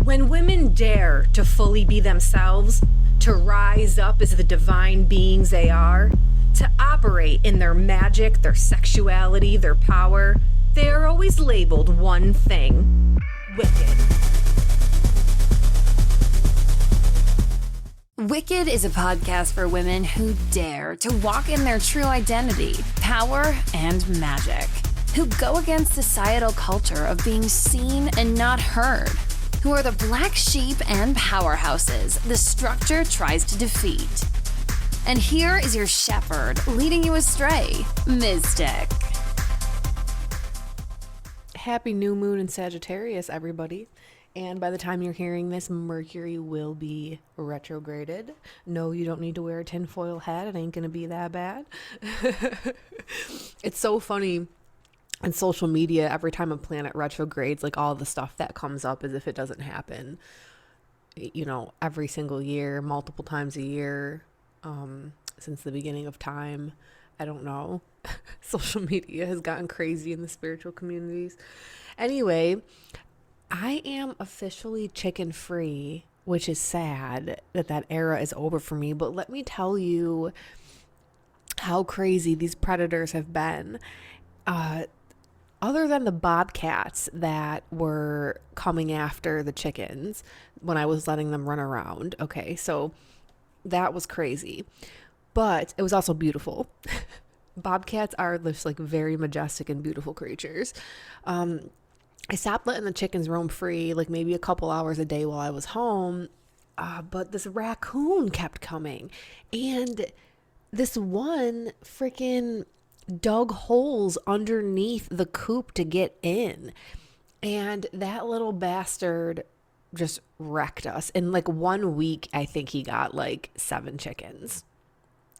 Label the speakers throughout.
Speaker 1: When women dare to fully be themselves, to rise up as the divine beings they are, to operate in their magic, their sexuality, their power, they are always labeled one thing: wicked.
Speaker 2: Wicked is a podcast for women who dare to walk in their true identity, power, and magic, who go against societal culture of being seen and not heard, who are the black sheep and powerhouses the structure tries to defeat. And here is your shepherd leading you astray, Mystic.
Speaker 3: Happy new moon in Sagittarius, everybody. And by the time you're hearing this, Mercury will be retrograded. No, you don't need to wear a tinfoil hat. It ain't going to be that bad. It's so funny on social media, every time a planet retrogrades, like all the stuff that comes up as if it doesn't happen, you know, every single year, multiple times a year, since the beginning of time. I don't know. Social media has gotten crazy in the spiritual communities. Anyway, I am officially chicken free, which is sad that era is over for me. But let me tell you how crazy these predators have been. Other than the bobcats that were coming after the chickens when I was letting them run around. Okay, so that was crazy. But it was also beautiful. Bobcats are just like very majestic and beautiful creatures. I stopped letting the chickens roam free, like maybe a couple hours a day while I was home. But this raccoon kept coming. And this one freaking dug holes underneath the coop to get in. And that little bastard just wrecked us. In like 1 week, I think he got like 7 chickens.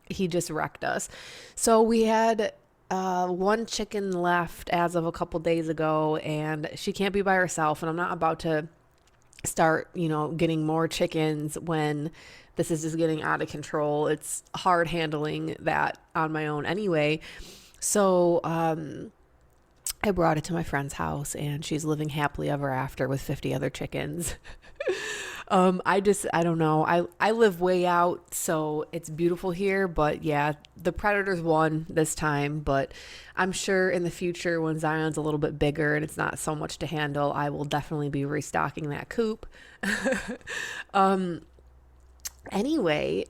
Speaker 3: He just wrecked us. So we had one chicken left as of a couple days ago, and she can't be by herself. And I'm not about to start, getting more chickens when this is just getting out of control. It's hard handling that on my own anyway. So I brought it to my friend's house, and she's living happily ever after with 50 other chickens. I don't know. I live way out, so it's beautiful here. But yeah, the predators won this time. But I'm sure in the future, when Zion's a little bit bigger and it's not so much to handle, I will definitely be restocking that coop. Anyway,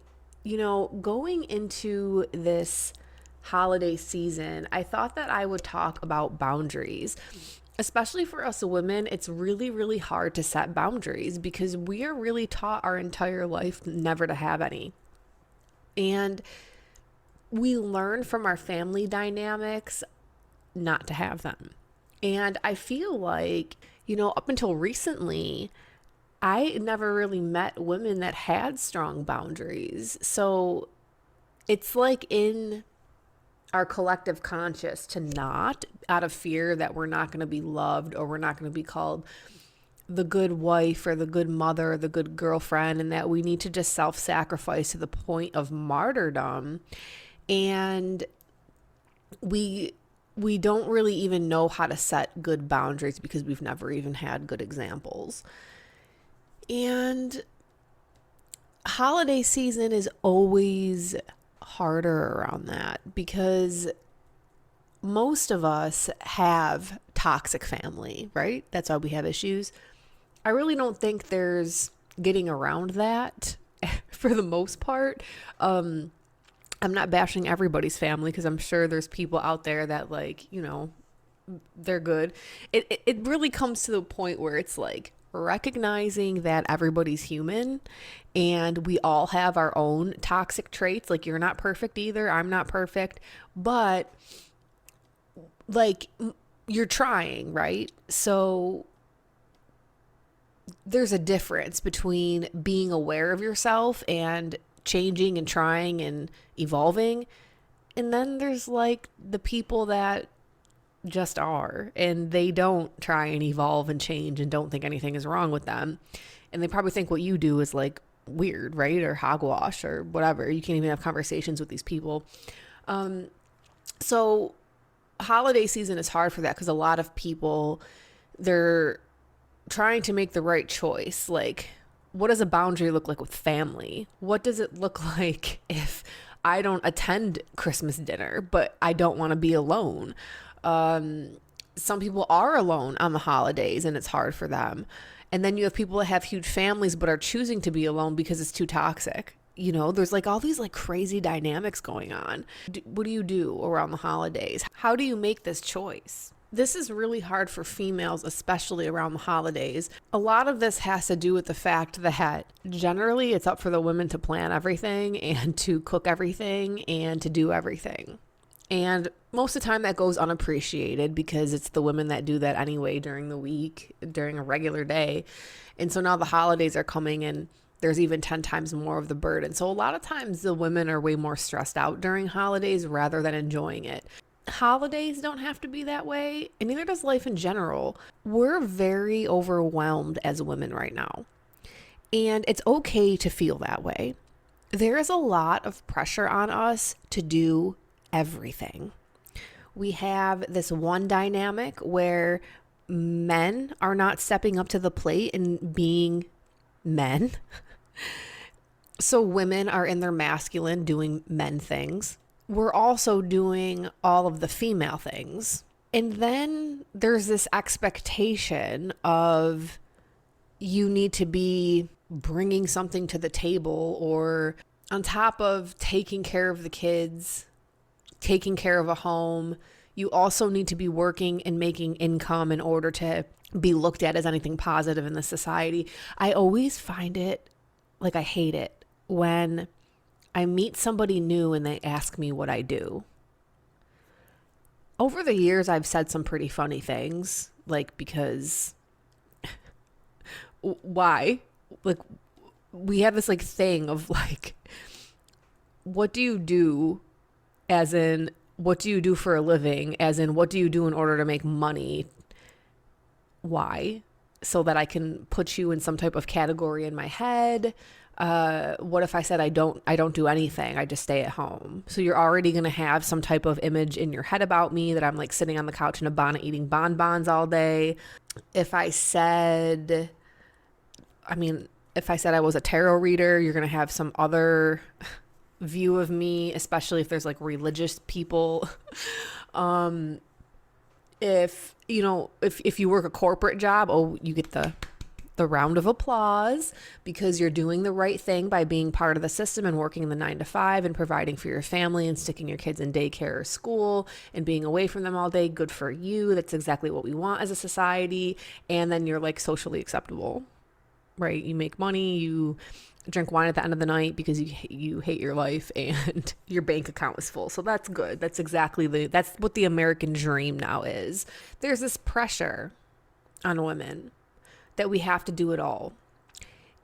Speaker 3: going into this holiday season, I thought that I would talk about boundaries. Especially for us women, it's really, really hard to set boundaries because we are really taught our entire life never to have any. And we learn from our family dynamics not to have them. And I feel like, up until recently, I never really met women that had strong boundaries. So it's like in our collective conscious to not, out of fear that we're not going to be loved or we're not going to be called the good wife or the good mother or the good girlfriend, and that we need to just self-sacrifice to the point of martyrdom. And we don't really even know how to set good boundaries because we've never even had good examples. And holiday season is always harder around that because most of us have toxic family, right? That's why we have issues. I really don't think there's getting around that for the most part. I'm not bashing everybody's family because I'm sure there's people out there that they're good. It really comes to the point where it's like recognizing that everybody's human and we all have our own toxic traits. Like, you're not perfect either. I'm not perfect, but like you're trying, right? So there's a difference between being aware of yourself and changing and trying and evolving. And then there's like the people that just are, and they don't try and evolve and change and don't think anything is wrong with them. And they probably think what you do is like weird, right? Or hogwash or whatever. You can't even have conversations with these people. So holiday season is hard for that because a lot of people, they're trying to make the right choice. Like, what does a boundary look like with family? What does it look like if I don't attend Christmas dinner, but I don't want to be alone? Some people are alone on the holidays and it's hard for them. And then you have people that have huge families but are choosing to be alone because it's too toxic. You know, there's like all these like crazy dynamics going on. What do you do around the holidays? How do you make this choice? This is really hard for females, especially around the holidays. A lot of this has to do with the fact that generally it's up for the women to plan everything and to cook everything and to do everything. And most of the time that goes unappreciated because it's the women that do that anyway during the week, during a regular day. And so now the holidays are coming and there's even 10 times more of the burden. So a lot of times the women are way more stressed out during holidays rather than enjoying it. Holidays don't have to be that way, and neither does life in general. We're very overwhelmed as women right now, and it's okay to feel that way. There is a lot of pressure on us to do everything. We have this one dynamic where men are not stepping up to the plate and being men. So women are in their masculine doing men things. We're also doing all of the female things. And then there's this expectation of you need to be bringing something to the table, or on top of taking care of the kids, taking care of a home, you also need to be working and making income in order to be looked at as anything positive in the society. I always find it, like, I hate it when I meet somebody new and they ask me what I do. Over the years, I've said some pretty funny things, like, because why? Like, we have this like thing of like, what do you do? As in, what do you do for a living? As in, what do you do in order to make money? Why? So that I can put you in some type of category in my head. What if I said I don't do anything, I just stay at home? So you're already going to have some type of image in your head about me that I'm like sitting on the couch in a bonnet eating bonbons all day. If I said I was a tarot reader, you're going to have some other view of me, especially if there's like religious people. If you work a corporate job, you get the round of applause because you're doing the right thing by being part of the system and working the 9 to 5 and providing for your family and sticking your kids in daycare or school and being away from them all day. Good for you. That's exactly what we want as a society. And then you're like socially acceptable, right? You make money, you drink wine at the end of the night because you hate your life and your bank account is full. So that's good. That's what the American dream now is. There's this pressure on women that we have to do it all.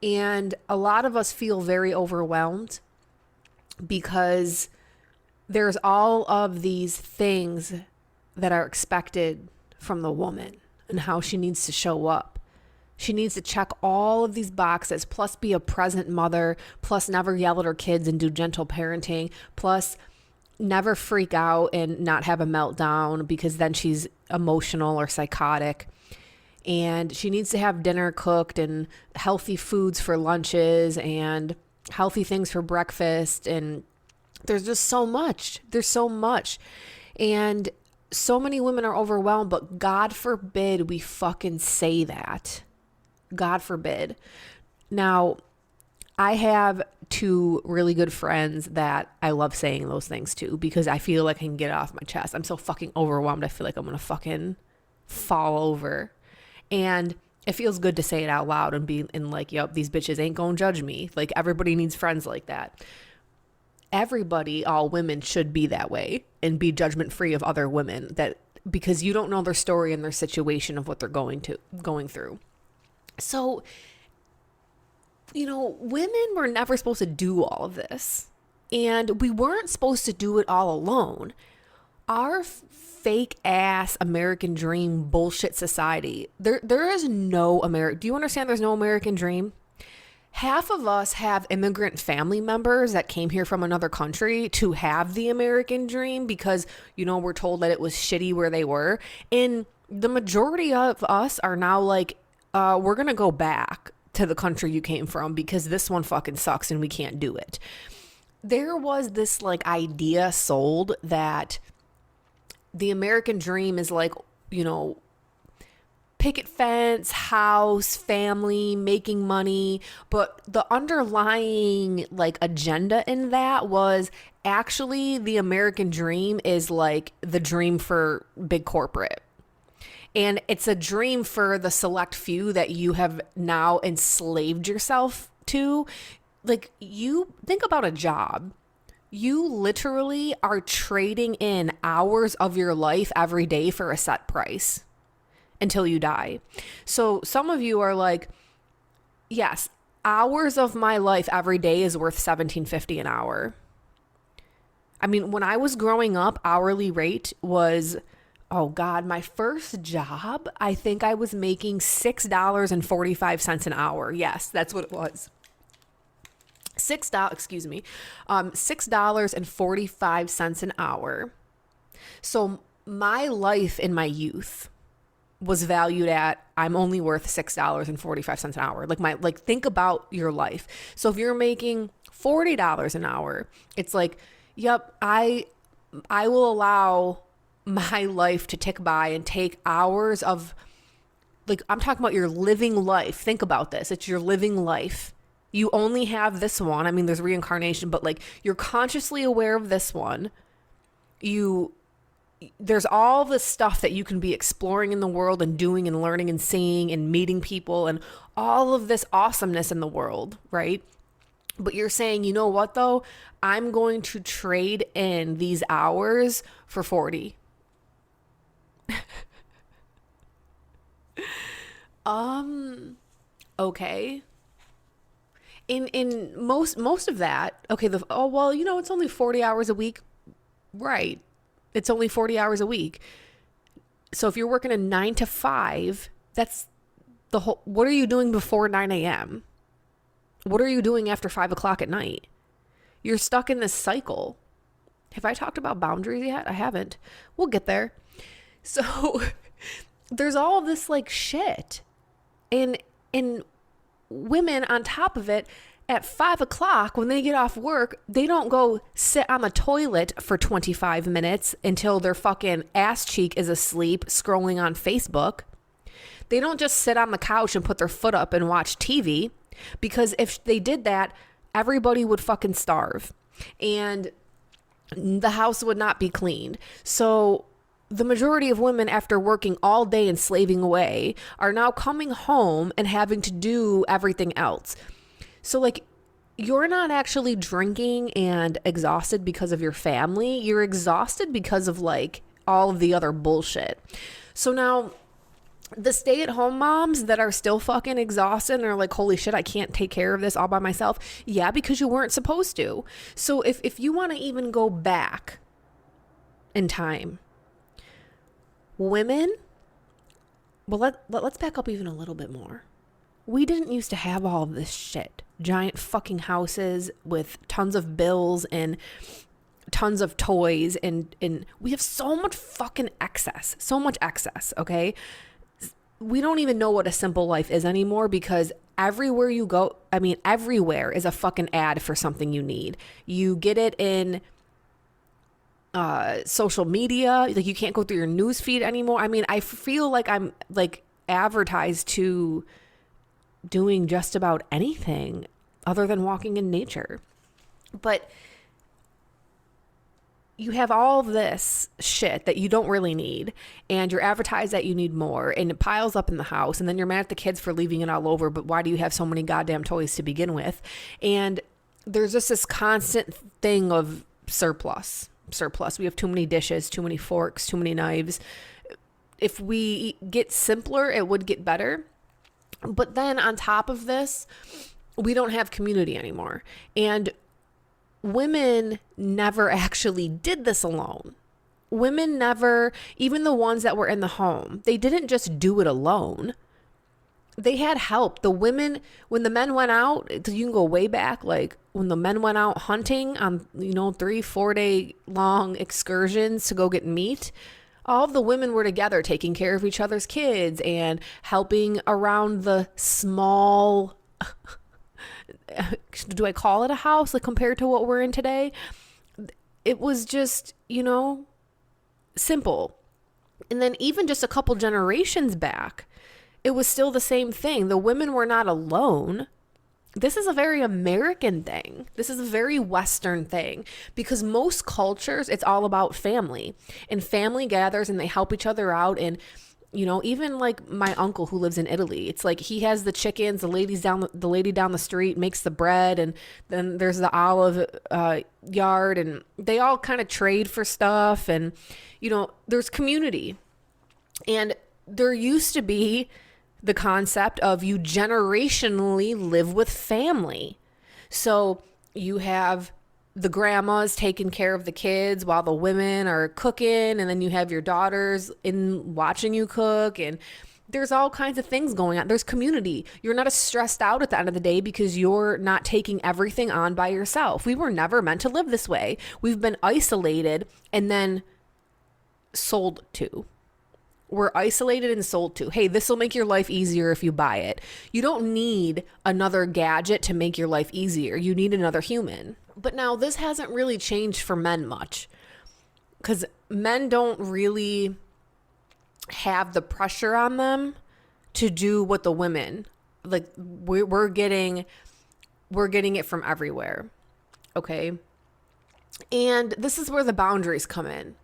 Speaker 3: And a lot of us feel very overwhelmed because there's all of these things that are expected from the woman and how she needs to show up. She needs to check all of these boxes, plus be a present mother, plus never yell at her kids and do gentle parenting, plus never freak out and not have a meltdown because then she's emotional or psychotic. And she needs to have dinner cooked and healthy foods for lunches and healthy things for breakfast. And there's just so much. There's so much. And so many women are overwhelmed, but God forbid we fucking say that. God forbid. Now, I have 2 really good friends that I love saying those things to because I feel like I can get it off my chest. I'm so fucking overwhelmed. I feel like I'm going to fucking fall over. And it feels good to say it out loud and be in like, yep, these bitches ain't gonna judge me. Like, everybody needs friends like that. Everybody, all women should be that way and be judgment free of other women, that because you don't know their story and their situation of what they're going through. So, women were never supposed to do all of this, and we weren't supposed to do it all alone. Our fake ass American dream bullshit society. There is no do you understand there's no American dream? Half of us have immigrant family members that came here from another country to have the American dream because, we're told that it was shitty where they were. And the majority of us are now like we're going to go back to the country you came from because this one fucking sucks and we can't do it. There was this like idea sold that the American dream is like, you know, picket fence, house, family, making money. But the underlying like agenda in that was actually the American dream is like the dream for big corporate. And it's a dream for the select few that you have now enslaved yourself to. Like, you think about a job. You literally are trading in hours of your life every day for a set price until you die. So some of you are like, yes, hours of my life every day is worth $17.50 an hour. I mean, when I was growing up, hourly rate was, oh God, my first job, I think I was making $6.45 an hour. Yes, that's what it was. $6.45 an hour. So my life in my youth was valued at, I'm only worth $6.45 an hour. Like think about your life. So if you're making $40 an hour, it's like, yep, I will allow my life to tick by and take hours of, like, I'm talking about your living life. Think about this. It's your living life. You only have this one. I mean, there's reincarnation, but like, you're consciously aware of this one. There's all this stuff that you can be exploring in the world and doing and learning and seeing and meeting people and all of this awesomeness in the world, right? But you're saying, you know what though? I'm going to trade in these hours for 40. Okay. In most of that, okay, well, you know, it's only 40 hours a week. Right. It's only 40 hours a week. So if you're working a 9 to 5, that's the whole, what are you doing before 9 a.m.? What are you doing after 5 o'clock at night? You're stuck in this cycle. Have I talked about boundaries yet? I haven't. We'll get there. So there's all of this like shit. And women on top of it, at 5 o'clock when they get off work, they don't go sit on the toilet for 25 minutes until their fucking ass cheek is asleep scrolling on Facebook. They don't just sit on the couch and put their foot up and watch TV, because if they did that, everybody would fucking starve and the house would not be cleaned. So the majority of women, after working all day and slaving away, are now coming home and having to do everything else. So like, you're not actually drinking and exhausted because of your family. You're exhausted because of like all of the other bullshit. So now the stay-at-home moms that are still fucking exhausted and are like, holy shit, I can't take care of this all by myself. Yeah, because you weren't supposed to. So if you want to even go back in time, women, well, let's back up even a little bit more. We didn't used to have all of this shit. Giant fucking houses with tons of bills and tons of toys, and we have so much fucking excess, okay? We don't even know what a simple life is anymore, because everywhere you go, I mean, everywhere is a fucking ad for something you need. You get it in social media. Like, you can't go through your news feed anymore. I mean, I feel like I'm like advertised to doing just about anything other than walking in nature. But you have all of this shit that you don't really need, and you're advertised that you need more, and it piles up in the house, and then you're mad at the kids for leaving it all over. But why do you have so many goddamn toys to begin with? And there's just this constant thing of surplus. We have too many dishes, too many forks, too many knives. If we get simpler, it would get better. But then on top of this, we don't have community anymore. And women never actually did this alone. Women never, even the ones that were in the home, they didn't just do it alone. They had help. The women, when the men went out, you can go way back, like when the men went out hunting on, 3-4 day long excursions to go get meat, All of the women were together taking care of each other's kids and helping around the small, do I call it a house, like compared to what we're in today? It was just, simple. And then even just a couple generations back, it was still the same thing. The women were not alone. This is a very American thing. This is a very Western thing, because most cultures, it's all about family, and family gathers and they help each other out. And, even like my uncle who lives in Italy, it's like he has the chickens, the lady down the street makes the bread, and then there's the olive yard, and they all kind of trade for stuff. And, there's community. And there used to be the concept of you generationally live with family. So you have the grandmas taking care of the kids while the women are cooking, and then you have your daughters in watching you cook, and there's all kinds of things going on. There's community. You're not as stressed out at the end of the day because you're not taking everything on by yourself. We were never meant to live this way. We've been isolated and then sold to. We're isolated and sold to. Hey, this will make your life easier if you buy it. You don't need another gadget to make your life easier. You need another human. But now this hasn't really changed for men much, because men don't really have the pressure on them to do what the women, like we're getting it from everywhere. Okay. And this is where the boundaries come in.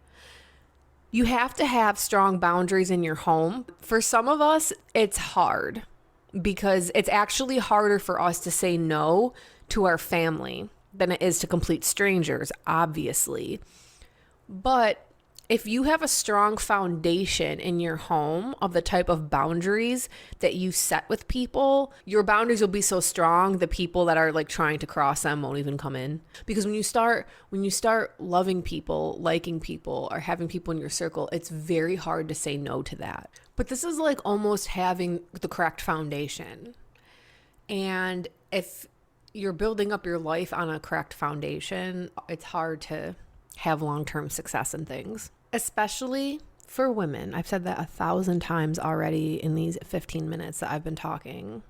Speaker 3: You have to have strong boundaries in your home. For some of us, it's hard because it's actually harder for us to say no to our family than it is to complete strangers, obviously. But if you have a strong foundation in your home of the type of boundaries that you set with people, your boundaries will be so strong, the people that are like trying to cross them won't even come in. Because when you start loving people, liking people, or having people in your circle, it's very hard to say no to that. But this is like almost having the correct foundation. And if you're building up your life on a correct foundation, it's hard to have long-term success in things. Especially for women. I've said that 1,000 times already in these 15 minutes that I've been talking.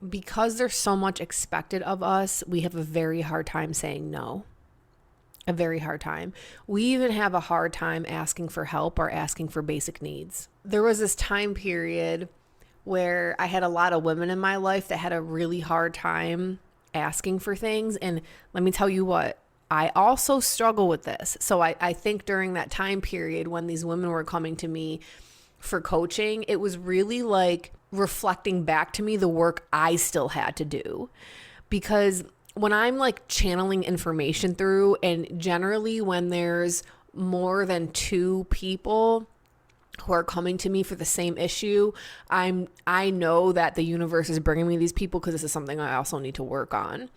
Speaker 3: Because there's so much expected of us, we have a very hard time saying no. A very hard time. We even have a hard time asking for help or asking for basic needs. There was this time period where I had a lot of women in my life that had a really hard time asking for things. And let me tell you what, I also struggle with this. So I think during that time period when these women were coming to me for coaching, it was really like reflecting back to me the work I still had to do. Because when I'm like channeling information through, and generally when there's more than 2 people who are coming to me for the same issue, I know that the universe is bringing me these people because this is something I also need to work on.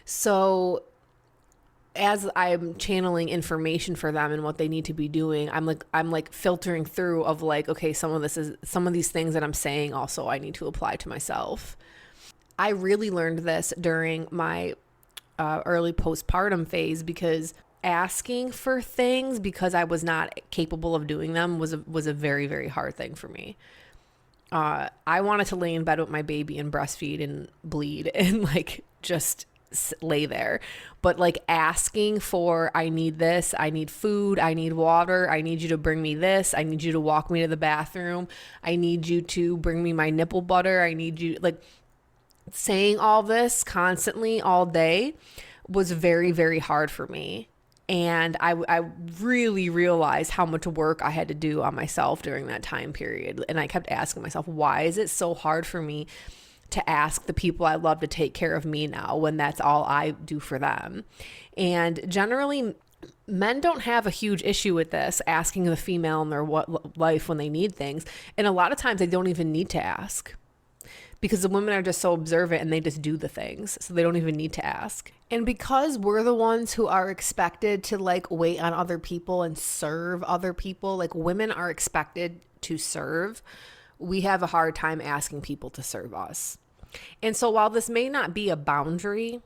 Speaker 3: So as I'm channeling information for them and what they need to be doing, I'm like filtering through of like, okay, some of these things that I'm saying also I need to apply to myself. I really learned this during my early postpartum phase, because asking for things because I was not capable of doing them was a very, very hard thing for me. I wanted to lay in bed with my baby and breastfeed and bleed and like just lay there. But like asking for, I need this, I need food, I need water, I need you to bring me this, I need you to walk me to the bathroom, I need you to bring me my nipple butter, I need you, like saying all this constantly all day was very, very hard for me. And I really realized how much work I had to do on myself during that time period. And I kept asking myself, why is it so hard for me to ask the people I love to take care of me now when that's all I do for them? And generally, men don't have a huge issue with this, asking the female in their life when they need things. And a lot of times they don't even need to ask, because the women are just so observant and they just do the things. So they don't even need to ask. And because we're the ones who are expected to like wait on other people and serve other people, like women are expected to serve, we have a hard time asking people to serve us. And so while this may not be a boundary,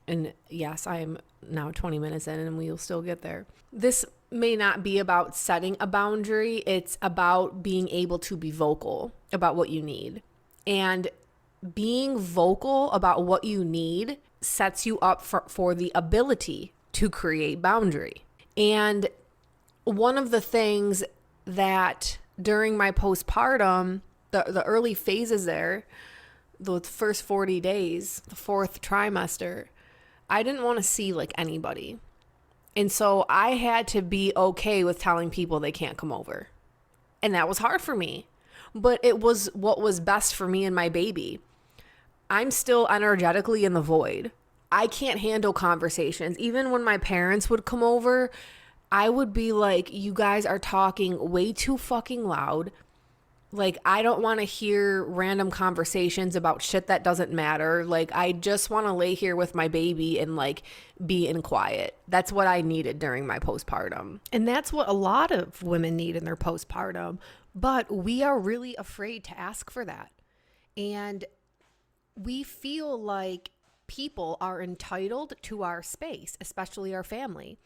Speaker 3: and yes, I am now 20 minutes in and we'll still get there. This may not be about setting a boundary. It's about being able to be vocal about what you need. And being vocal about what you need sets you up for the ability to create boundary. And one of the things that during my postpartum, the early phases there, the first 40 days, the fourth trimester, I didn't want to see like anybody. And so I had to be okay with telling people they can't come over. And that was hard for me, but it was what was best for me and my baby. I'm still energetically in the void. I can't handle conversations. Even when my parents would come over, I would be like, you guys are talking way too fucking loud. Like, I don't want to hear random conversations about shit that doesn't matter. Like, I just want to lay here with my baby and like be in quiet. That's what I needed during my postpartum. And that's what a lot of women need in their postpartum. But we are really afraid to ask for that. And we feel like people are entitled to our space, especially our family.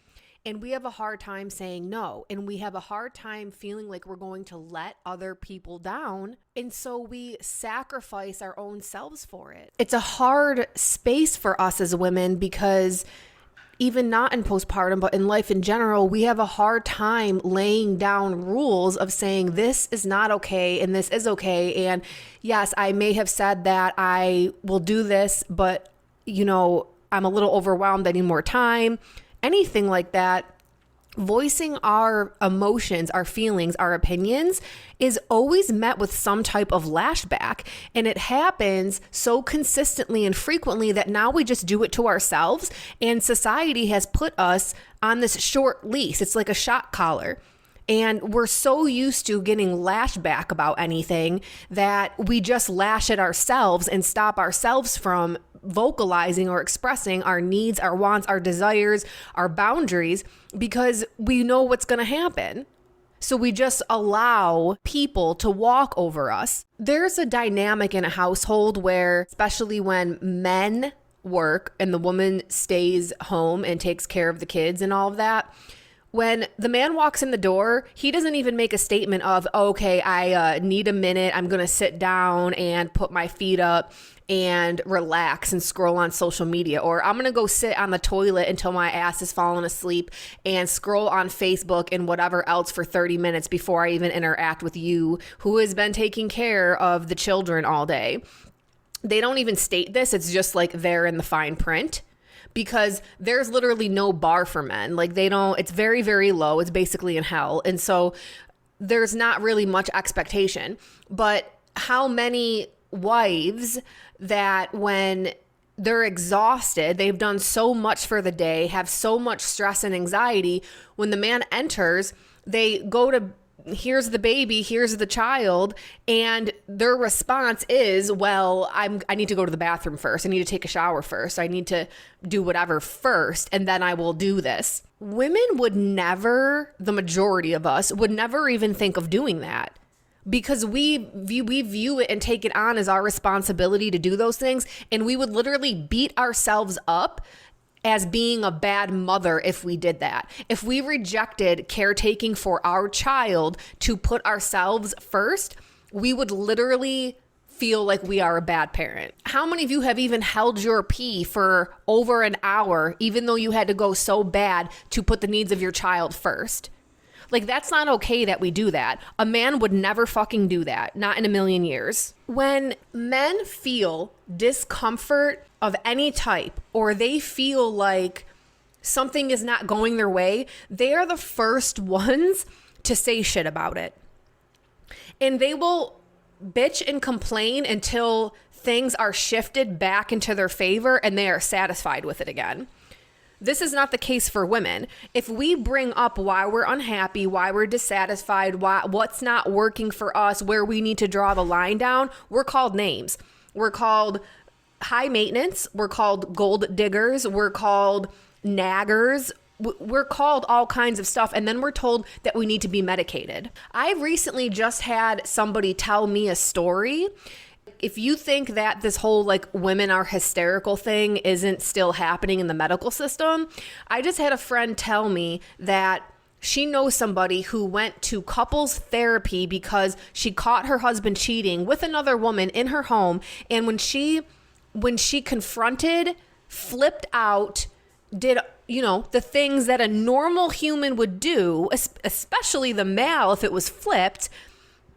Speaker 3: And we have a hard time saying no. And we have a hard time feeling like we're going to let other people down. And so we sacrifice our own selves for it. It's a hard space for us as women because even not in postpartum, but in life in general, we have a hard time laying down rules of saying this is not okay and this is okay. And yes, I may have said that I will do this, but you know, I'm a little overwhelmed. I need more time. Anything like that. Voicing our emotions, our feelings, our opinions is always met with some type of lashback. And it happens so consistently and frequently that now we just do it to ourselves. And society has put us on this short leash. It's like a shock collar. And we're so used to getting lashback about anything that we just lash at ourselves and stop ourselves from vocalizing or expressing our needs, our wants, our desires, our boundaries, because we know what's going to happen. So we just allow people to walk over us. There's a dynamic in a household where, especially when men work and the woman stays home and takes care of the kids and all of that, when the man walks in the door, he doesn't even make a statement of, okay, I need a minute. I'm going to sit down and put my feet up and relax and scroll on social media. Or I'm going to go sit on the toilet until my ass is falling asleep and scroll on Facebook and whatever else for 30 minutes before I even interact with you, who has been taking care of the children all day. They don't even state this. It's just like there in the fine print. Because there's literally no bar for men. Like it's very, very low. It's basically in hell. And so there's not really much expectation. But how many wives that when they're exhausted, they've done so much for the day, have so much stress and anxiety, when the man enters, they go to, here's the baby, here's the child, and their response is, well, I need to go to the bathroom first. I need to take a shower first. I need to do whatever first, and then I will do this. Women would never, the majority of us, would never even think of doing that. Because we view it and take it on as our responsibility to do those things, and we would literally beat ourselves up as being a bad mother if we did that. If we rejected caretaking for our child to put ourselves first, we would literally feel like we are a bad parent. How many of you have even held your pee for over an hour, even though you had to go so bad to put the needs of your child first? Like, that's not okay that we do that. A man would never fucking do that. Not in a million years. When men feel discomfort of any type, or they feel like something is not going their way, they are the first ones to say shit about it. And they will bitch and complain until things are shifted back into their favor and they are satisfied with it again. This is not the case for women. If we bring up why we're unhappy, why we're dissatisfied, what's not working for us, where we need to draw the line down, we're called names. We're called high maintenance. We're called gold diggers. We're called naggers. We're called all kinds of stuff. And then we're told that we need to be medicated. I recently just had somebody tell me a story. If you think that this whole like women are hysterical thing isn't still happening in the medical system, I just had a friend tell me that She knows somebody who went to couples therapy because she caught her husband cheating with another woman in her home. And when she confronted, flipped out, did, the things that a normal human would do, especially the male if it was flipped,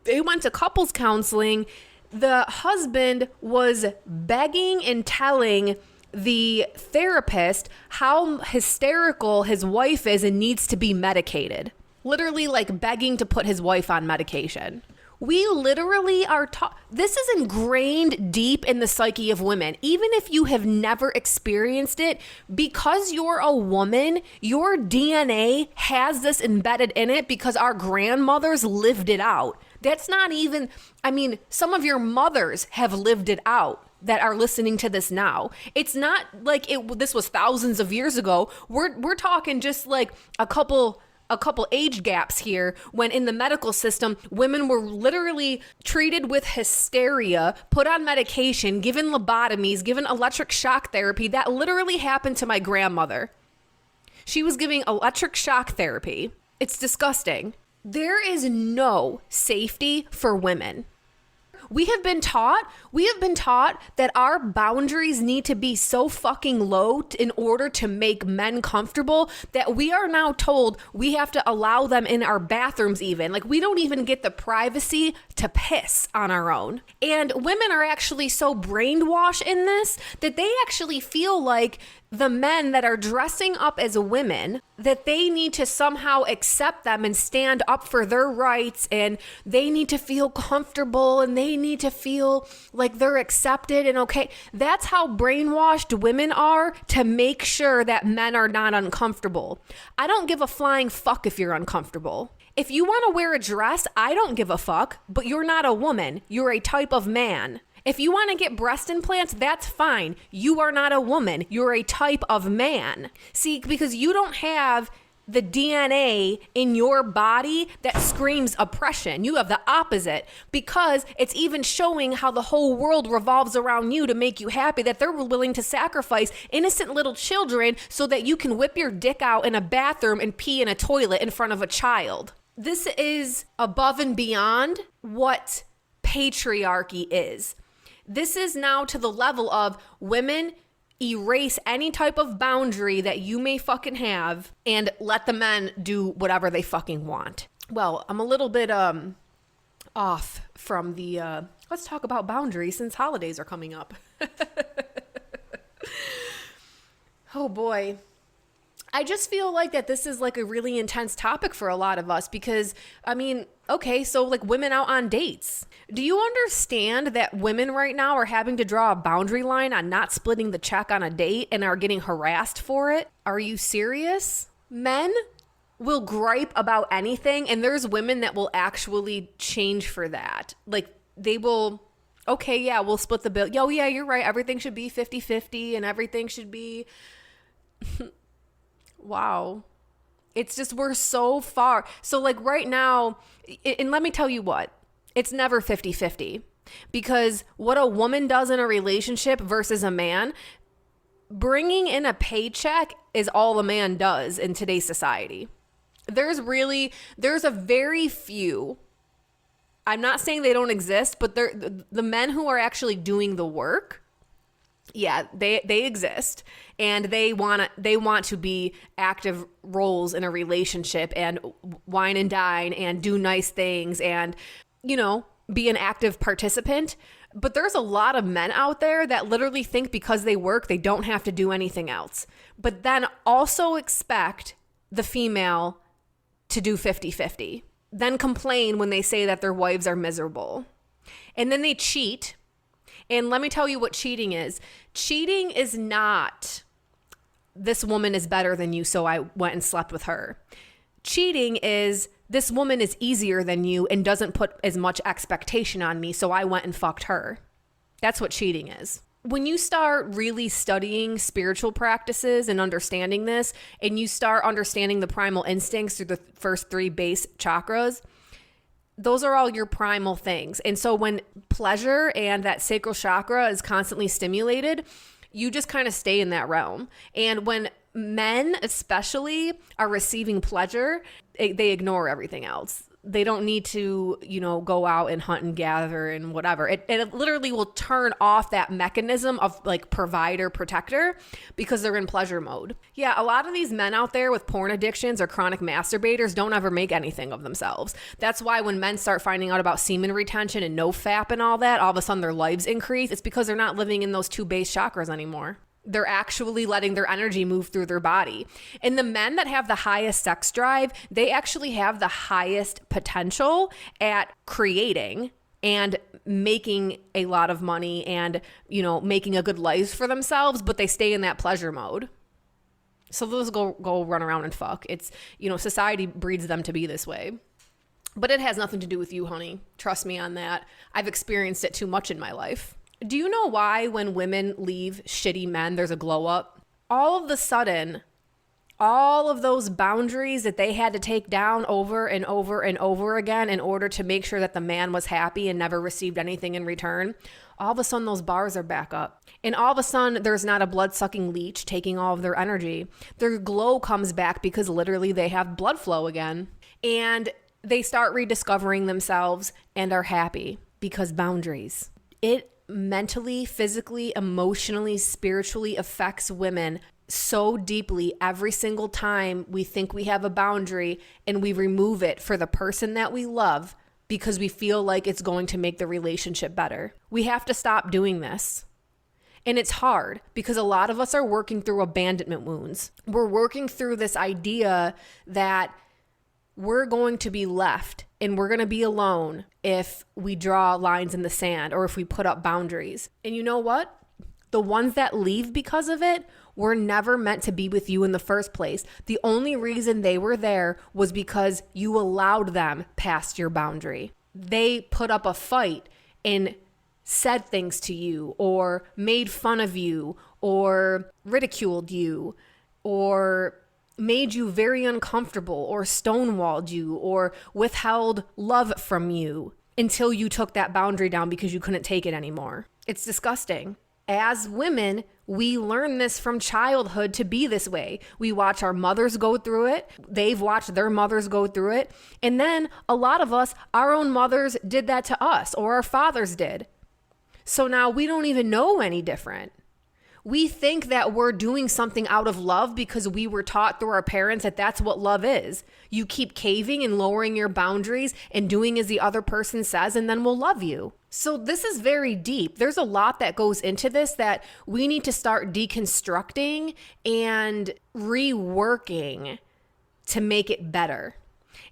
Speaker 3: they went to couples counseling. The husband was begging and telling the therapist how hysterical his wife is and needs to be medicated. Literally like begging to put his wife on medication. We literally are taught, this is ingrained deep in the psyche of women. Even if you have never experienced it, because you're a woman, your DNA has this embedded in it because our grandmothers lived it out. That's not even, some of your mothers have lived it out that are listening to this now. It's not like this was thousands of years ago. We're talking just like a couple age gaps here, when in the medical system, women were literally treated with hysteria, put on medication, given lobotomies, given electric shock therapy. That literally happened to my grandmother. She was giving electric shock therapy. It's disgusting. There is no safety for women. We have been taught that our boundaries need to be so fucking low in order to make men comfortable that we are now told we have to allow them in our bathrooms even. Like, we don't even get the privacy to piss on our own. And women are actually so brainwashed in this that they actually feel like the men that are dressing up as women, that they need to somehow accept them and stand up for their rights, and they need to feel comfortable and they need to feel like they're accepted and okay. That's how brainwashed women are to make sure that men are not uncomfortable. I don't give a flying fuck if you're uncomfortable. If you want to wear a dress, I don't give a fuck, but you're not a woman. You're a type of man. If you want to get breast implants, that's fine. You are not a woman. You're a type of man. See, because you don't have the DNA in your body that screams oppression. You have the opposite, because it's even showing how the whole world revolves around you to make you happy, that they're willing to sacrifice innocent little children so that you can whip your dick out in a bathroom and pee in a toilet in front of a child. This is above and beyond what patriarchy is. This is now to the level of women erase any type of boundary that you may fucking have and let the men do whatever they fucking want. Well, I'm a little bit off from the let's talk about boundaries since holidays are coming up. Oh boy. I just feel like that this is like a really intense topic for a lot of us because, okay, so like women out on dates. Do you understand that women right now are having to draw a boundary line on not splitting the check on a date and are getting harassed for it? Are you serious? Men will gripe about anything, and there's women that will actually change for that. Like, they will, okay, yeah, we'll split the bill. Yo, yeah, you're right. Everything should be 50-50 and everything should be... Wow. It's just, we're so far. So like right now, and let me tell you what, it's never 50-50, because what a woman does in a relationship versus a man, bringing in a paycheck is all a man does in today's society. There's a very few, I'm not saying they don't exist, but the men who are actually doing the work, yeah, they exist, and they want to be active roles in a relationship and wine and dine and do nice things and, be an active participant. But there's a lot of men out there that literally think because they work, they don't have to do anything else. But then also expect the female to do 50-50. Then complain when they say that their wives are miserable. And then they cheat. And let me tell you what cheating is. Cheating is not, this woman is better than you, so I went and slept with her. Cheating is, this woman is easier than you and doesn't put as much expectation on me, so I went and fucked her. That's what cheating is. When you start really studying spiritual practices and understanding this, and you start understanding the primal instincts through the first 3 base chakras, those are all your primal things. And so when pleasure and that sacral chakra is constantly stimulated, you just kind of stay in that realm. And when men especially are receiving pleasure, they ignore everything else. They don't need to, go out and hunt and gather and whatever. It literally will turn off that mechanism of like provider protector because they're in pleasure mode. Yeah, a lot of these men out there with porn addictions or chronic masturbators don't ever make anything of themselves. That's why when men start finding out about semen retention and nofap and all that, all of a sudden their lives increase. It's because they're not living in those two base chakras anymore. They're actually letting their energy move through their body. And the men that have the highest sex drive, they actually have the highest potential at creating and making a lot of money and, making a good life for themselves, but they stay in that pleasure mode. So those go run around and fuck. It's, society breeds them to be this way. But it has nothing to do with you, honey. Trust me on that. I've experienced it too much in my life. Do you know why when women leave shitty men, there's a glow up? All of the sudden, all of those boundaries that they had to take down over and over and over again in order to make sure that the man was happy and never received anything in return, all of a sudden those bars are back up. And all of a sudden there's not a blood-sucking leech taking all of their energy. Their glow comes back because literally they have blood flow again. And they start rediscovering themselves and are happy because boundaries. It mentally, physically, emotionally, spiritually affects women so deeply every single time we think we have a boundary and we remove it for the person that we love because we feel like it's going to make the relationship better. We have to stop doing this. And it's hard because a lot of us are working through abandonment wounds. We're working through this idea that we're going to be left and we're going to be alone if we draw lines in the sand or if we put up boundaries. And you know what? The ones that leave because of it were never meant to be with you in the first place. The only reason they were there was because you allowed them past your boundary. They put up a fight and said things to you or made fun of you or ridiculed you or made you very uncomfortable or stonewalled you or withheld love from you until you took that boundary down because you couldn't take it anymore. It's disgusting. As women, we learn this from childhood to be this way. We watch our mothers go through it. They've watched their mothers go through it. And then a lot of us, our own mothers did that to us or our fathers did. So now we don't even know any different. We think that we're doing something out of love because we were taught through our parents that that's what love is. You keep caving and lowering your boundaries and doing as the other person says, and then we'll love you. So this is very deep. There's a lot that goes into this that we need to start deconstructing and reworking to make it better.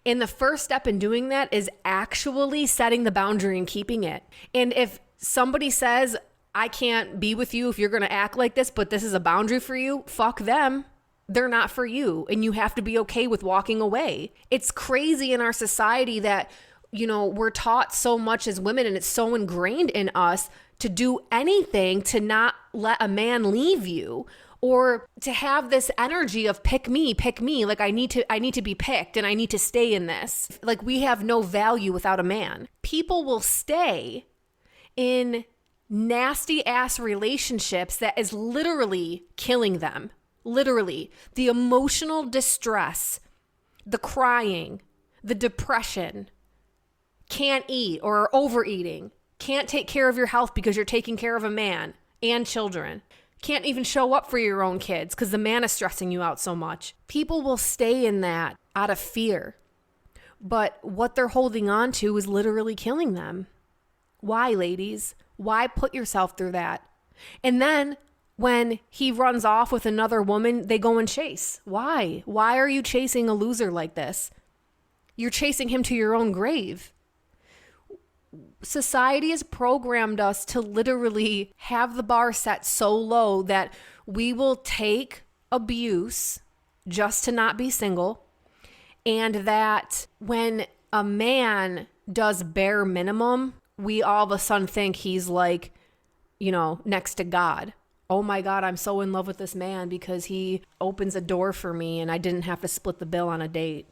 Speaker 3: And the first step in doing that is actually setting the boundary and keeping it. And if somebody says, I can't be with you if you're going to act like this, but this is a boundary for you, fuck them. They're not for you. And you have to be okay with walking away. It's crazy in our society that, we're taught so much as women and it's so ingrained in us to do anything to not let a man leave you or to have this energy of pick me. Like I need to be picked and I need to stay in this. Like we have no value without a man. People will stay in nasty ass relationships that is literally killing them. Literally. The emotional distress, the crying, the depression, can't eat or are overeating, can't take care of your health because you're taking care of a man and children, can't even show up for your own kids because the man is stressing you out so much. People will stay in that out of fear. But what they're holding on to is literally killing them. Why, ladies? Why put yourself through that? And then when he runs off with another woman, they go and chase. Why? Why are you chasing a loser like this? You're chasing him to your own grave. Society has programmed us to literally have the bar set so low that we will take abuse just to not be single. And that when a man does bare minimum, we all of a sudden think he's like, next to God. Oh my God, I'm so in love with this man because he opens a door for me and I didn't have to split the bill on a date.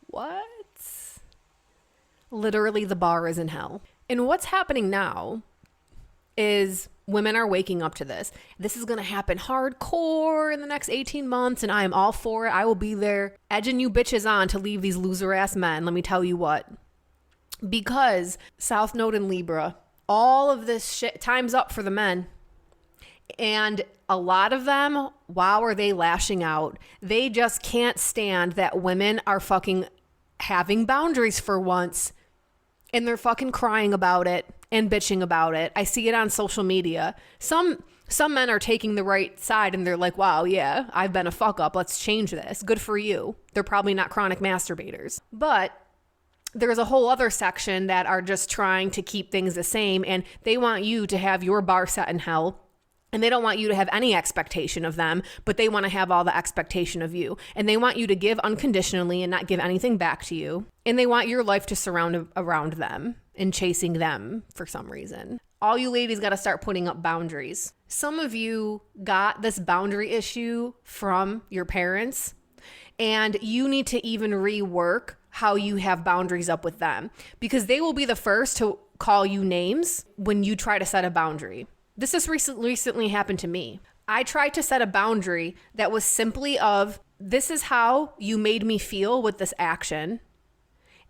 Speaker 3: What? Literally, the bar is in hell. And what's happening now is women are waking up to this. This is going to happen hardcore in the next 18 months, and I am all for it. I will be there edging you bitches on to leave these loser ass men. Let me tell you what. Because South Node and Libra, all of this shit, time's up for the men. And a lot of them, wow, are they lashing out. They just can't stand that women are fucking having boundaries for once. And they're fucking crying about it and bitching about it. I see it on social media. Some men are taking the right side and they're like, wow, yeah, I've been a fuck up. Let's change this. Good for you. They're probably not chronic masturbators. But there's a whole other section that are just trying to keep things the same, and they want you to have your bar set in hell. And they don't want you to have any expectation of them, but they want to have all the expectation of you. And they want you to give unconditionally and not give anything back to you. And they want your life to surround around them and chasing them for some reason. All you ladies got to start putting up boundaries. Some of you got this boundary issue from your parents, and you need to even rework how you have boundaries up with them, because they will be the first to call you names when you try to set a boundary. This has recently happened to me. I tried to set a boundary that was simply of, this is how you made me feel with this action,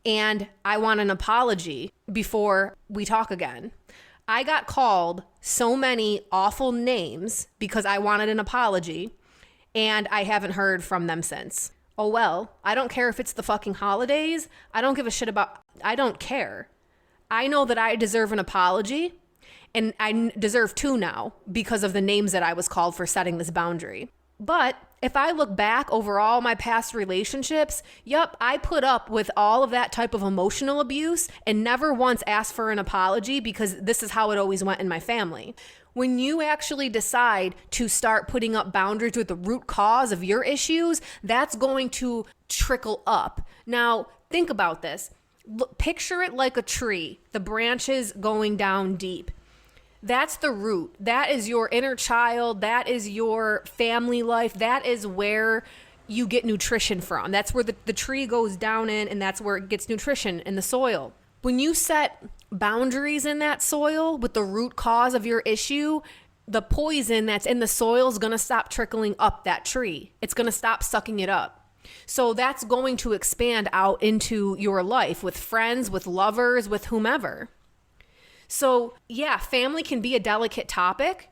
Speaker 3: and I want an apology before we talk again. I got called so many awful names because I wanted an apology, and I haven't heard from them since. Oh well, I don't care if it's the fucking holidays. I don't give a shit about, I don't care. I know that I deserve an apology. And I deserve two now because of the names that I was called for setting this boundary. But if I look back over all my past relationships, yep, I put up with all of that type of emotional abuse and never once asked for an apology because this is how it always went in my family. When you actually decide to start putting up boundaries with the root cause of your issues, that's going to trickle up. Now, think about this. Picture it like a tree, the branches going down deep. That's the root. That is your inner child. That is your family life. That is where you get nutrition from. That's where the tree goes down in, and that's where it gets nutrition in the soil. When you set boundaries in that soil with the root cause of your issue, the poison that's in the soil is going to stop trickling up that tree. It's going to stop sucking it up. So that's going to expand out into your life with friends, with lovers, with whomever. So yeah, family can be a delicate topic,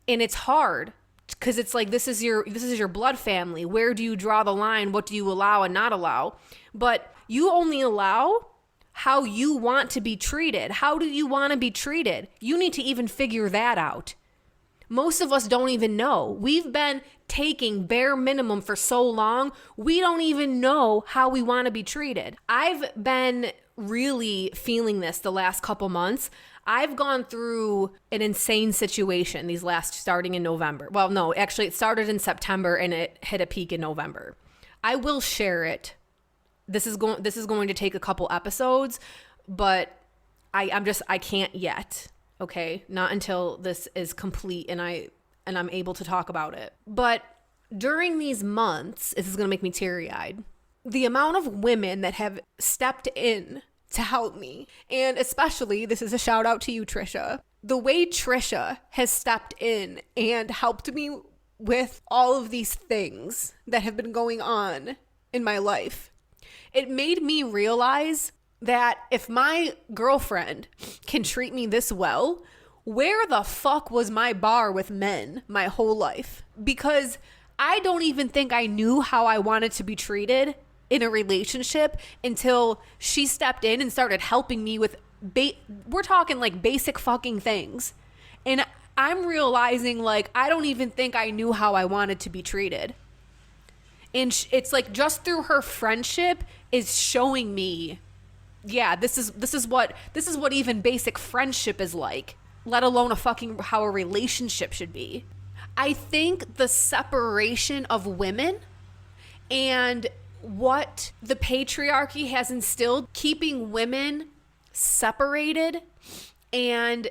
Speaker 3: and it's hard because it's like, this is your blood family. Where do you draw the line? What do you allow and not allow? But you only allow how you want to be treated. How do you want to be treated? You need to even figure that out. Most of us don't even know. We've been taking bare minimum for so long, we don't even know how we want to be treated. I've been really feeling this the last couple months. I've gone through an insane situation starting in November. Well, no, actually it started in September and it hit a peak in November. I will share it. This is going to take a couple episodes, but I can't yet. Okay, not until this is complete and I'm able to talk about it. But during these months, this is going to make me teary-eyed. The amount of women that have stepped in to help me, and especially, this is a shout out to you, Trisha. The way Trisha has stepped in and helped me with all of these things that have been going on in my life, it made me realize that if my girlfriend can treat me this well, where the fuck was my bar with men my whole life? Because I don't even think I knew how I wanted to be treated in a relationship until she stepped in and started helping me with, we're talking like basic fucking things. And I'm realizing like, I don't even think I knew how I wanted to be treated. And it's like just through her friendship is showing me, yeah, this is what even basic friendship is like, let alone how a relationship should be. I think the separation of women and what the patriarchy has instilled, keeping women separated and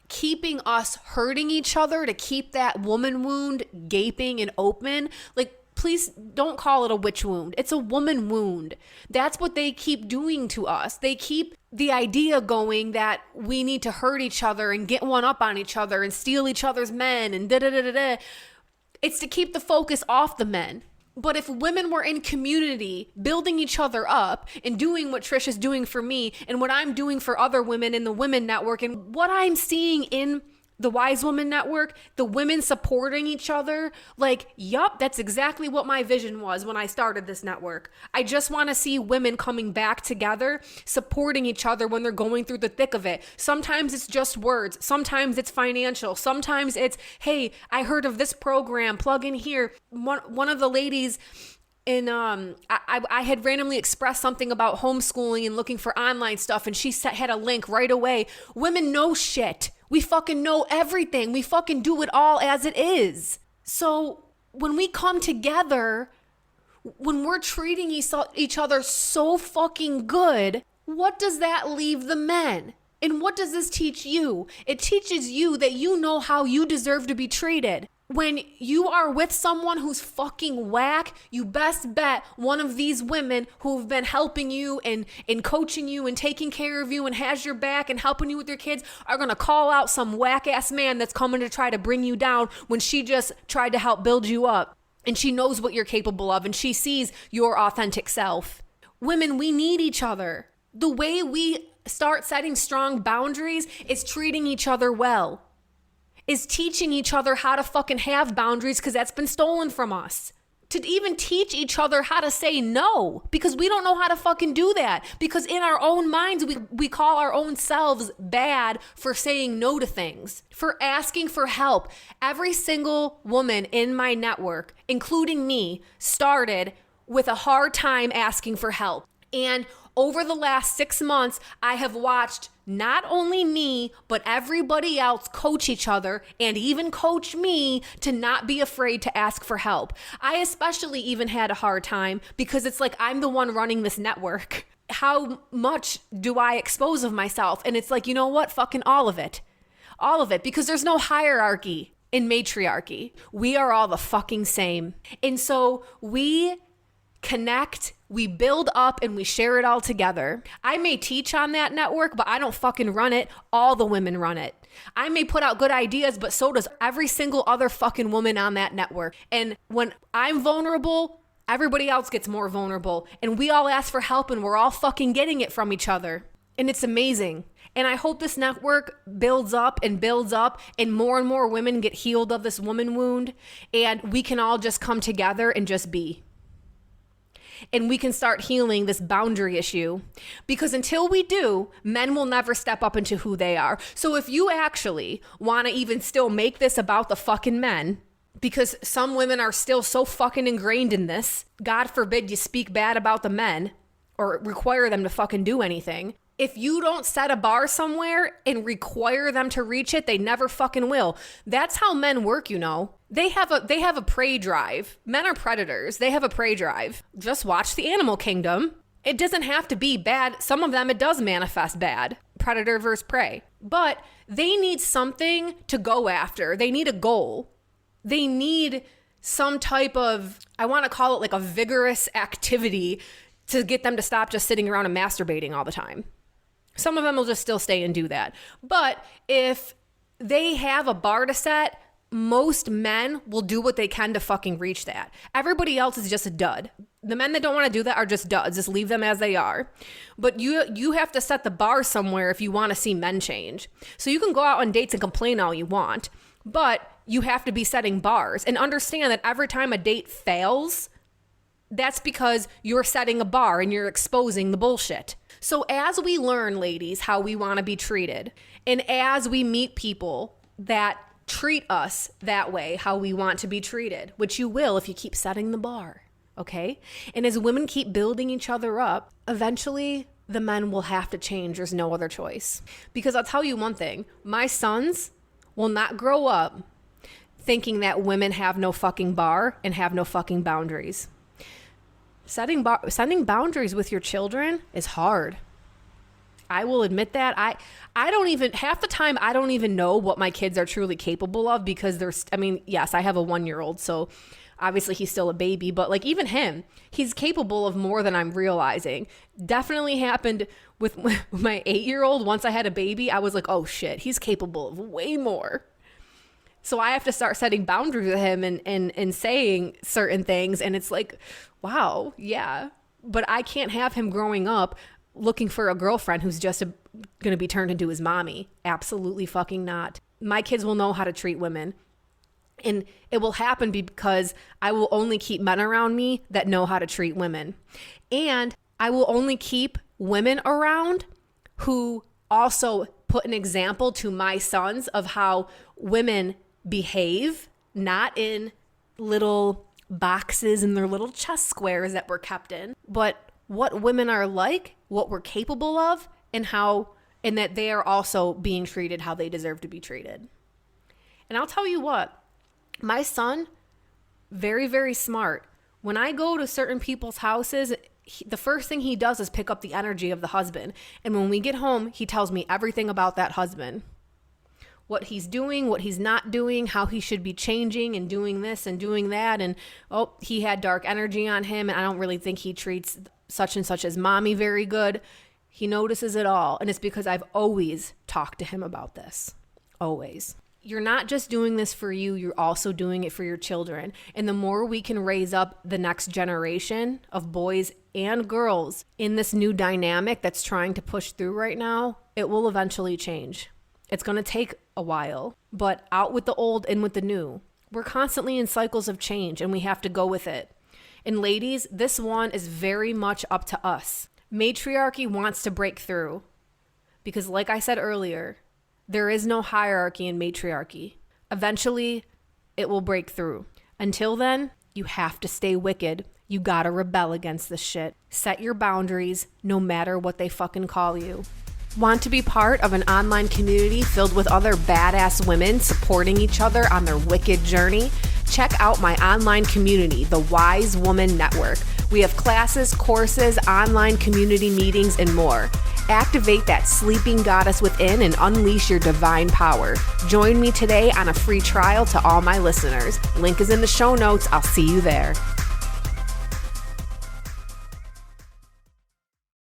Speaker 3: keeping us hurting each other to keep that woman wound gaping and open. Like, please don't call it a witch wound. It's a woman wound. That's what they keep doing to us. They keep the idea going that we need to hurt each other and get one up on each other and steal each other's men and da-da-da-da-da. It's to keep the focus off the men. But if women were in community, building each other up and doing what Trish is doing for me and what I'm doing for other women in the Women Network and what I'm seeing in the Wise Woman Network, the women supporting each other, like, yup, that's exactly what my vision was when I started this network. I just want to see women coming back together, supporting each other when they're going through the thick of it. Sometimes it's just words. Sometimes it's financial. Sometimes it's, hey, I heard of this program, plug in here. One of the ladies in I had randomly expressed something about homeschooling and looking for online stuff, and she had a link right away. Women know shit. We fucking know everything. We fucking do it all as it is. So when we come together, when we're treating each other so fucking good, what does that leave the men? And what does this teach you? It teaches you that you know how you deserve to be treated. When you are with someone who's fucking whack, you best bet one of these women who've been helping you and coaching you and taking care of you and has your back and helping you with your kids are going to call out some whack ass man that's coming to try to bring you down when she just tried to help build you up. And she knows what you're capable of and she sees your authentic self. Women, we need each other. The way we start setting strong boundaries is treating each other well. Is teaching each other how to fucking have boundaries because that's been stolen from us. To even teach each other how to say no because we don't know how to fucking do that. Because in our own minds, we call our own selves bad for saying no to things, for asking for help. Every single woman in my network, including me, started with a hard time asking for help. And over the last 6 months, I have watched not only me, but everybody else coach each other and even coach me to not be afraid to ask for help. I especially even had a hard time because it's like I'm the one running this network. How much do I expose of myself? And it's like, you know what? Fucking all of it. All of it. Because there's no hierarchy in matriarchy. We are all the fucking same. And so we connect, we build up, and we share it all together. I may teach on that network, but I don't fucking run it. All the women run it. I may put out good ideas, but so does every single other fucking woman on that network. And when I'm vulnerable, everybody else gets more vulnerable. And we all ask for help, and we're all fucking getting it from each other. And it's amazing. And I hope this network builds up, and more women get healed of this woman wound, and we can all just come together and just be. And we can start healing this boundary issue, because until we do, men will never step up into who they are. So if you actually want to even still make this about the fucking men, because some women are still so fucking ingrained in this, God forbid you speak bad about the men or require them to fucking do anything. If you don't set a bar somewhere and require them to reach it, they never fucking will. That's how men work, you know. They have a prey drive. Men are predators. They have a prey drive. Just watch the Animal Kingdom. It doesn't have to be bad. Some of them, it does manifest bad. Predator versus prey. But they need something to go after. They need a goal. They need some type of, I want to call it like a vigorous activity to get them to stop just sitting around and masturbating all the time. Some of them will just still stay and do that. But if they have a bar to set, most men will do what they can to fucking reach that. Everybody else is just a dud. The men that don't want to do that are just duds. Just leave them as they are. But you have to set the bar somewhere if you want to see men change. So you can go out on dates and complain all you want, but you have to be setting bars and understand that every time a date fails, that's because you're setting a bar and you're exposing the bullshit. So as we learn, ladies, how we want to be treated, and as we meet people that treat us that way, how we want to be treated, which you will if you keep setting the bar, okay? And as women keep building each other up, eventually the men will have to change. There's no other choice. Because I'll tell you one thing, my sons will not grow up thinking that women have no fucking bar and have no fucking boundaries. Setting boundaries with your children is hard. I will admit that. I don't even, half the time, I don't even know what my kids are truly capable of because yes, I have a 1-year-old, so Obviously, he's still a baby, but like even him, he's capable of more than I'm realizing. Definitely happened with my 8-year-old. Once I had a baby, I was like, oh shit, he's capable of way more. So I have to start setting boundaries with him and saying certain things. And it's like, wow, yeah. But I can't have him growing up looking for a girlfriend who's just going to be turned into his mommy. Absolutely fucking not. My kids will know how to treat women. And it will happen because I will only keep men around me that know how to treat women. And I will only keep women around who also put an example to my sons of how women behave, not in little boxes in their little chess squares that we're kept in, but what women are like, what we're capable of, and that they are also being treated how they deserve to be treated. And I'll tell you what, my son, very, very smart. When I go to certain people's houses, the first thing he does is pick up the energy of the husband. And when we get home, he tells me everything about that husband. What he's doing, what he's not doing, how he should be changing and doing this and doing that. And, oh, he had dark energy on him, and I don't really think he treats such and such as mommy very good. He notices it all. And it's because I've always talked to him about this. Always. You're not just doing this for you, you're also doing it for your children. And the more we can raise up the next generation of boys and girls in this new dynamic that's trying to push through right now, it will eventually change. It's going to take a while, but out with the old, in with the new. We're constantly in cycles of change, and we have to go with it. And ladies, this one is very much up to us. Matriarchy wants to break through because, like I said earlier, there is no hierarchy in matriarchy. Eventually, it will break through. Until then, you have to stay wicked. You gotta rebel against this shit. Set your boundaries, no matter what they fucking call you. Want to be part of an online community filled with other badass women supporting each other on their wicked journey? Check out my online community, the Wise Woman Network. We have classes, courses, online community meetings, and more. Activate that sleeping goddess within and unleash your divine power. Join me today on a free trial to all my listeners. Link is in the show notes. I'll see you there.